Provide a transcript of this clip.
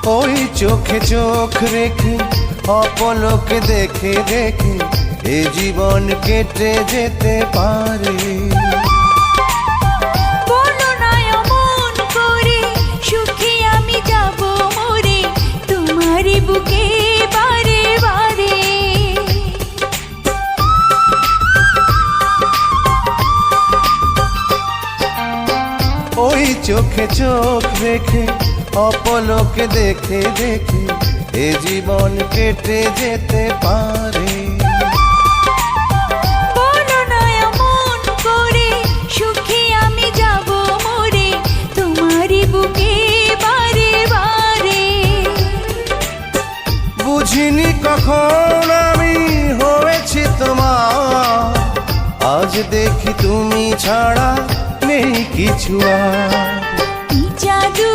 ওই চোখে চোখ রেখে অপলকে দেখে দেখে এ জীবন কেটে যেতে পারে। বলো না অমন করে, সুখে আমি যাব মরে তোমারই বুকে বারে বারে। ওই চোখে চোখ রেখে অপলকে দেখে দেখে এ জীবন কেটে যেতে পারে। বলো না অমন করে, সুখে আমি যাব মরে তোমারই বুকে বারে বারে। বুঝিনি কখন আমি হয়েছি তোমার, আজ দেখি তুমি ছাড়া নেই কিছু আর। কি জাদু